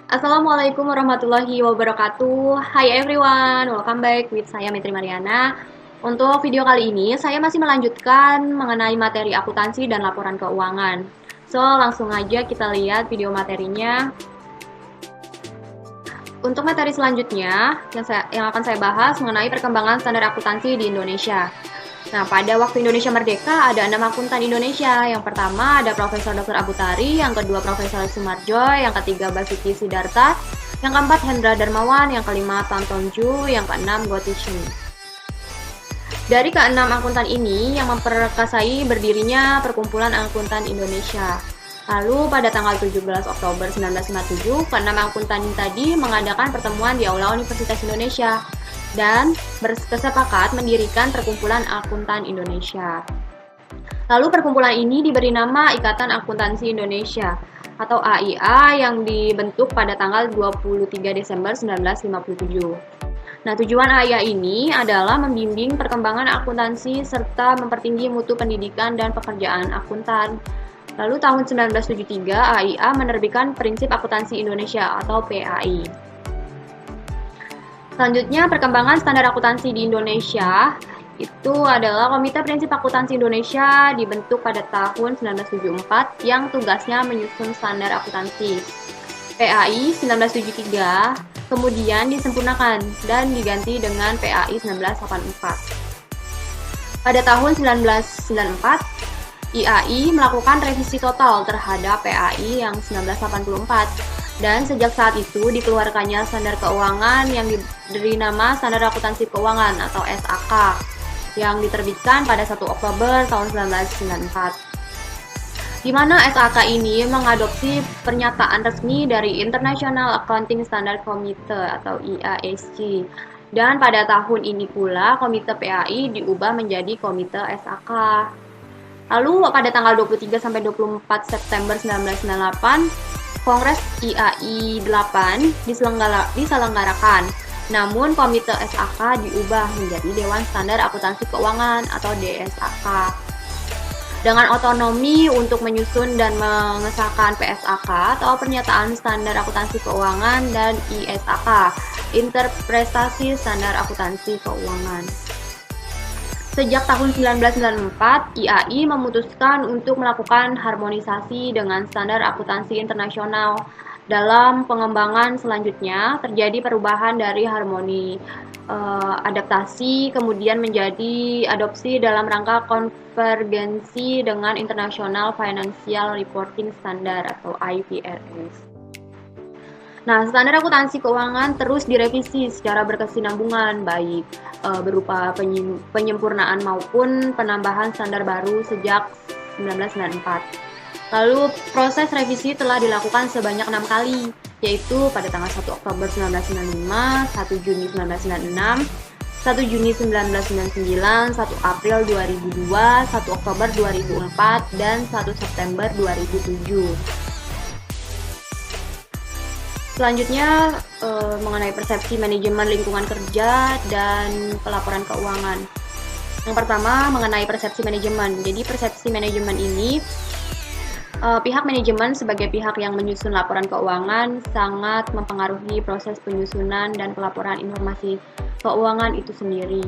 Assalamualaikum warahmatullahi wabarakatuh. Hi everyone, welcome back with saya Metri Mariana. Untuk video kali ini, saya masih melanjutkan mengenai materi akuntansi dan laporan keuangan. So, langsung aja kita lihat video materinya. Untuk materi selanjutnya, yang akan saya bahas mengenai perkembangan standar akuntansi di Indonesia. Nah, pada waktu Indonesia Merdeka ada 6 akuntan Indonesia. Yang pertama ada Profesor Dr. Abutari, yang kedua Profesor Sumarjo, yang ketiga Basuki Sidarta, yang keempat Hendra Darmawan, yang kelima Tanton Ju, yang keenam Gotishin. Dari keenam akuntan ini yang memperkasai berdirinya Perkumpulan Akuntan Indonesia. Lalu pada tanggal 17 Oktober 1957, keenam akuntan tadi mengadakan pertemuan di Aula Universitas Indonesia dan bersepakat mendirikan Perkumpulan Akuntan Indonesia. Lalu perkumpulan ini diberi nama Ikatan Akuntansi Indonesia atau AIA yang dibentuk pada tanggal 23 Desember 1957. Nah, tujuan AIA ini adalah membimbing perkembangan akuntansi serta mempertinggi mutu pendidikan dan pekerjaan akuntan. Lalu tahun 1973 AIA menerbitkan Prinsip Akuntansi Indonesia atau PAI. Selanjutnya, perkembangan standar akuntansi di Indonesia itu adalah Komite Prinsip Akuntansi Indonesia dibentuk pada tahun 1974 yang tugasnya menyusun standar akuntansi. PAI 1973 kemudian disempurnakan dan diganti dengan PAI 1984. Pada tahun 1994, IAI melakukan revisi total terhadap PAI yang 1984 dan sejak saat itu dikeluarkannya standar keuangan yang diberi nama Standar Akuntansi Keuangan atau SAK yang diterbitkan pada 1 Oktober tahun 1994. Di mana SAK ini mengadopsi pernyataan resmi dari International Accounting Standard Committee atau IASC. Dan pada tahun ini pula Komite PAI diubah menjadi Komite SAK. Lalu pada tanggal 23 sampai 24 September 1998, Kongres IAI 8 diselenggarakan. Namun Komite SAK diubah menjadi Dewan Standar Akuntansi Keuangan atau DSAK. Dengan otonomi untuk menyusun dan mengesahkan PSAK atau Pernyataan Standar Akuntansi Keuangan dan ISAK, Interpretasi Standar Akuntansi Keuangan. Sejak tahun 1994, IAI memutuskan untuk melakukan harmonisasi dengan standar akuntansi internasional. Dalam pengembangan selanjutnya, terjadi perubahan dari harmoni adaptasi kemudian menjadi adopsi dalam rangka konvergensi dengan International Financial Reporting Standard atau IFRS. Nah, standar akuntansi keuangan terus direvisi secara berkesinambungan, baik berupa penyempurnaan maupun penambahan standar baru sejak 1994. Lalu proses revisi telah dilakukan sebanyak 6 kali, yaitu pada tanggal 1 Oktober 1995, 1 Juni 1996, 1 Juni 1999, 1 April 2002, 1 Oktober 2004, dan 1 September 2007. Selanjutnya mengenai persepsi manajemen lingkungan kerja dan pelaporan keuangan. Yang pertama mengenai persepsi manajemen. Jadi persepsi manajemen ini pihak manajemen sebagai pihak yang menyusun laporan keuangan sangat mempengaruhi proses penyusunan dan pelaporan informasi keuangan itu sendiri.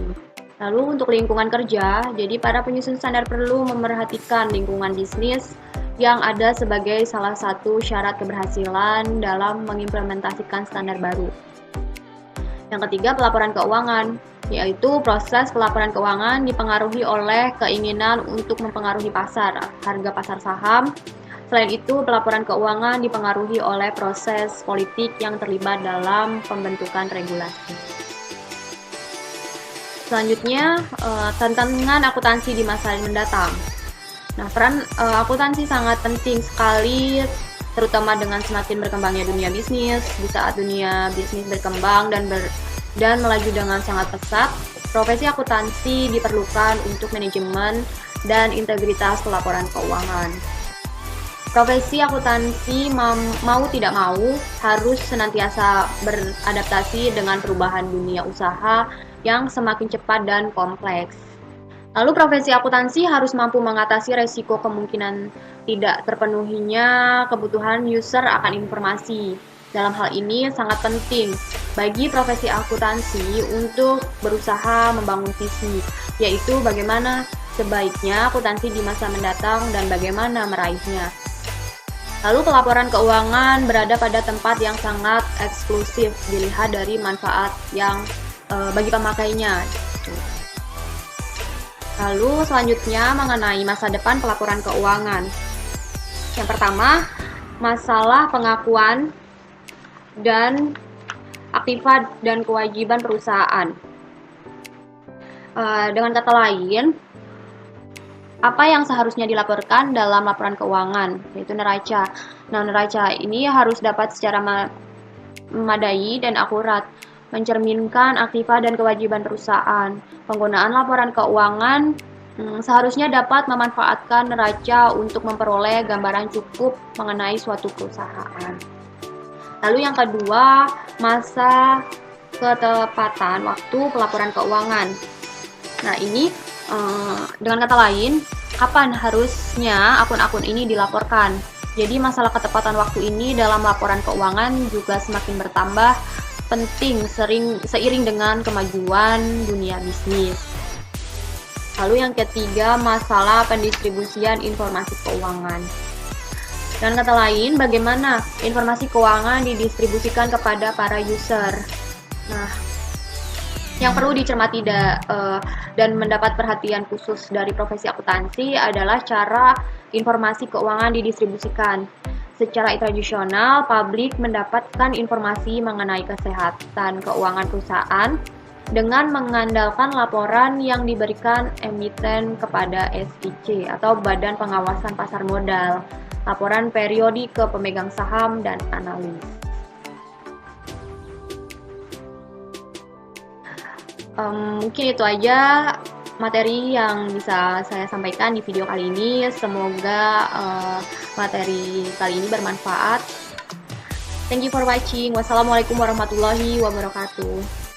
Lalu untuk lingkungan kerja, jadi para penyusun standar perlu memerhatikan lingkungan bisnis yang ada sebagai salah satu syarat keberhasilan dalam mengimplementasikan standar baru. Yang ketiga, pelaporan keuangan, yaitu proses pelaporan keuangan dipengaruhi oleh keinginan untuk mempengaruhi pasar, harga pasar saham. Selain itu, pelaporan keuangan dipengaruhi oleh proses politik yang terlibat dalam pembentukan regulasi. Selanjutnya, tantangan akuntansi di masa mendatang. Nah, peran akuntansi sangat penting sekali, terutama dengan semakin berkembangnya dunia bisnis. Di saat dunia bisnis berkembang dan melaju dengan sangat pesat, profesi akuntansi diperlukan untuk manajemen dan integritas pelaporan keuangan. Profesi akuntansi mau tidak mau harus senantiasa beradaptasi dengan perubahan dunia usaha yang semakin cepat dan kompleks. Lalu profesi akuntansi harus mampu mengatasi resiko kemungkinan tidak terpenuhinya kebutuhan user akan informasi. Dalam hal ini sangat penting bagi profesi akuntansi untuk berusaha membangun visi, yaitu bagaimana sebaiknya akuntansi di masa mendatang dan bagaimana meraihnya. Lalu pelaporan keuangan berada pada tempat yang sangat eksklusif dilihat dari manfaat yang bagi pemakainya. Lalu selanjutnya mengenai masa depan pelaporan keuangan. Yang pertama, masalah pengakuan dan aktiva dan kewajiban perusahaan. Dengan kata lain, apa yang seharusnya dilaporkan dalam laporan keuangan, yaitu neraca. Nah, neraca ini harus dapat secara memadai dan akurat mencerminkan aktiva dan kewajiban perusahaan. Penggunaan laporan keuangan seharusnya dapat memanfaatkan neraca untuk memperoleh gambaran cukup mengenai suatu perusahaan. Lalu yang kedua, masa ketepatan waktu pelaporan keuangan. Nah, ini dengan kata lain, kapan harusnya akun-akun ini dilaporkan. Jadi masalah ketepatan waktu ini dalam laporan keuangan juga semakin bertambah penting seiring dengan kemajuan dunia bisnis. Lalu yang ketiga, masalah pendistribusian informasi keuangan. Dengan kata lain, bagaimana informasi keuangan didistribusikan kepada para user. Nah, yang perlu dicermati dan mendapat perhatian khusus dari profesi akuntansi adalah cara informasi keuangan didistribusikan. Secara tradisional, publik mendapatkan informasi mengenai kesehatan keuangan perusahaan dengan mengandalkan laporan yang diberikan emiten kepada SPC atau Badan Pengawasan Pasar Modal, laporan periodik ke pemegang saham dan analis. Mungkin itu aja materi yang bisa saya sampaikan di video kali ini. Semoga materi kali ini bermanfaat. Thank you for watching. Wassalamualaikum warahmatullahi wabarakatuh.